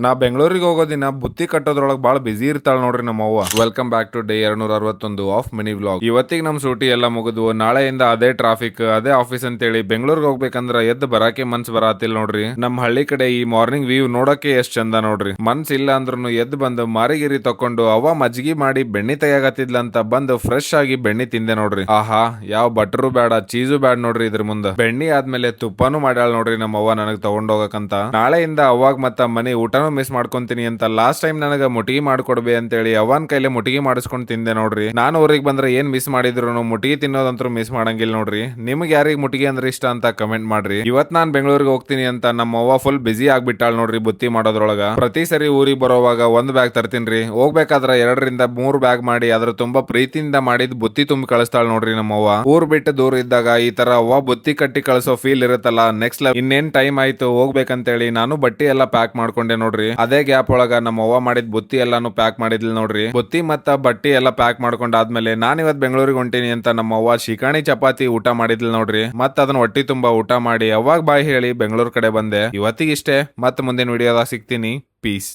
ನಾ ಬೆಂಗಳೂರಿಗೆ ಹೋಗೋ ದಿನ ಬುತ್ತಿ ಕಟ್ಟೋದ್ರೊಳಗೆ ಬಾಳ ಬಿಸಿ ಇರ್ತಾಳ ನೋಡ್ರಿ ನಮ್ಮ ಅವ್ವ. Welcome back to day 261 of mini vlog. ಇವತ್ತಿಗೆ ನಮ್ ಸೂಟಿ ಎಲ್ಲ ಮುಗಿದ್ವು. ನಾಳೆಯಿಂದ ಅದೇ ಟ್ರಾಫಿಕ್, ಅದೇ ಆಫೀಸ್ ಅಂತೇಳಿ ಬೆಂಗಳೂರಿಗೆ ಹೋಗ್ಬೇಕಂದ್ರ ಎದ್ದು ಬರಾಕೆ ಮನ್ಸ್ ಬರಾತಿಲ್ ನೋಡ್ರಿ. ನಮ್ ಹಳ್ಳಿ ಕಡೆ ಈ ಮಾರ್ನಿಂಗ್ ವ್ಯೂ ನೋಡಕ್ಕೆ ಎಷ್ಟ್ ಚಂದ ನೋಡ್ರಿ. ಮನ್ಸ್ ಇಲ್ಲ ಅಂದ್ರೂ ಎದ್ದು ಬಂದು ಮಾರಿಗಿರಿ ತಕೊಂಡು ಅವ್ವ ಮಜ್ಗಿ ಮಾಡಿ ಬೆಣ್ಣಿ ತೆಗಿಯಾಕತ್ತಿದ್ಲಂತ ಬಂದು ಫ್ರೆಶ್ ಆಗಿ ಬೆಣ್ಣಿ ತಿಂದೆ ನೋಡ್ರಿ. ಆಹಾ, ಯಾವ ಬಟರು ಬೇಡ, ಚೀಸು ಬೇಡ ನೋಡ್ರಿ ಇದ್ರ ಮುಂದ. ಬೆಣ್ಣಿ ಆದ್ಮೇಲೆ ತುಪ್ಪನೂ ಮಾಡ್ಯಾಳ ನೋಡ್ರಿ ನಮ್ಮ ಅವ್ವ ನನಗ್ ತಗೊಂಡೋಗಕಂತ. ನಾಳೆಯಿಂದ ಅವಾಗ ಮತ್ತ ಮನೆ ಊಟನೂ ಮಿಸ್ ಮಾಡ್ಕೊಂತೀನಿ ಅಂತ ಲಾಸ್ಟ್ ಟೈಮ್ ನನಗ ಮುಟಿಗೆ ಮಾಡ್ಕೊಡ್ಬೇ ಅಂತೇಳಿ ಅವನ್ ಕೈಲಿ ಮುಟಿಗೆ ಮಾಡಿಸ್ಕೊಂಡ್ ತಿಂದೆ ನೋಡ್ರಿ. ನಾನು ಊರಿಗೆ ಬಂದ್ರೆ ಏನ್ ಮಿಸ್ ಮಾಡಿದ್ರು ಮುಟಿಗೆ ತಿನ್ನೋದಂತೂ ಮಿಸ್ ಮಾಡಂಗಿಲ್ಲ ನೋಡ್ರಿ. ನಿಮ್ಗೆ ಯಾರಿಗೆ ಮುಟಿಗೆ ಅಂದ್ರೆ ಇಷ್ಟ ಅಂತ ಕಮೆಂಟ್ ಮಾಡ್ರಿ. ಇವತ್ ನಾನ್ ಬೆಂಗಳೂರಿಗೆ ಹೋಗ್ತೀನಿ ಅಂತ ನಮ್ಮ ಅವ್ವ ಫುಲ್ ಬಿಸಿ ಆಗ್ಬಿಟ್ಟಾಳ ನೋಡ್ರಿ ಬುತ್ತಿ ಮಾಡೋದ್ರೊಳಗ. ಪ್ರತಿ ಸರಿ ಊರಿಗೆ ಬರೋವಾಗ ಒಂದ್ ಬ್ಯಾಗ್ ತರ್ತೀನ್ರಿ, ಹೋಗ್ಬೇಕಾದ್ರ 2-3 ಬ್ಯಾಗ್ ಮಾಡಿ ಅದ್ರ ತುಂಬಾ ಪ್ರೀತಿಯಿಂದ ಮಾಡಿದ್ ಬುತ್ತಿ ತುಂಬಿ ಕಳಿಸ್ತಾಳ ನೋಡ್ರಿ ನಮ್ಮವ್ವ. ಊರ್ ಬಿಟ್ಟು ದೂರ ಇದ್ದಾಗ ಈ ತರ ಅವ್ವ ಬುತ್ತಿ ಕಟ್ಟಿ ಕಳಿಸೋ ಫೀಲ್ ಇರುತ್ತಲ್ಲ ನೆಕ್ಸ್ಟ್ ಲೆವೆಲ್. ಇನ್ನೇನ್ ಟೈಮ್ ಆಯ್ತು ಹೋಗ್ಬೇಕಂತೇಳಿ ನಾನು ಬಟ್ಟಿ ಎಲ್ಲ ಪ್ಯಾಕ್ ಮಾಡ್ಕೊಂಡೆ ನೋಡ್ರಿ. ಅದೇ ಗ್ಯಾಪ್ ಒಳಗ ನಮ್ಮ ಅವ್ವ ಮಾಡಿದ್ ಬುತ್ತಿ ಎಲ್ಲಾನು ಪ್ಯಾಕ್ ಮಾಡಿದ್ಲ್ ನೋಡ್ರಿ. ಬುತ್ತಿ ಮತ್ತ ಬಟ್ಟಿ ಎಲ್ಲ ಪ್ಯಾಕ್ ಮಾಡ್ಕೊಂಡಾದ್ಮೇಲೆ ನಾನ್ ಇವತ್ ಬೆಂಗಳೂರಿಗೆ ಹೊಂಟೀನಿ ಅಂತ ನಮ್ಮ ಅವ್ವ ಶಿಕಾಣಿ ಚಪಾತಿ ಊಟ ಮಾಡಿದ್ಲ್ ನೋಡ್ರಿ. ಮತ್ತ ಅದನ್ನ ಹೊಟ್ಟಿ ತುಂಬಾ ಊಟ ಮಾಡಿ ಅವಾಗ ಬಾಯ್ ಹೇಳಿ ಬೆಂಗಳೂರು ಕಡೆ ಬಂದೆ. ಇವತ್ತಿಗಿಷ್ಟೇ, ಮತ್ತ ಮುಂದಿನ ವಿಡಿಯೋದಾಗ ಸಿಗ್ತೀನಿ. ಪೀಸ್.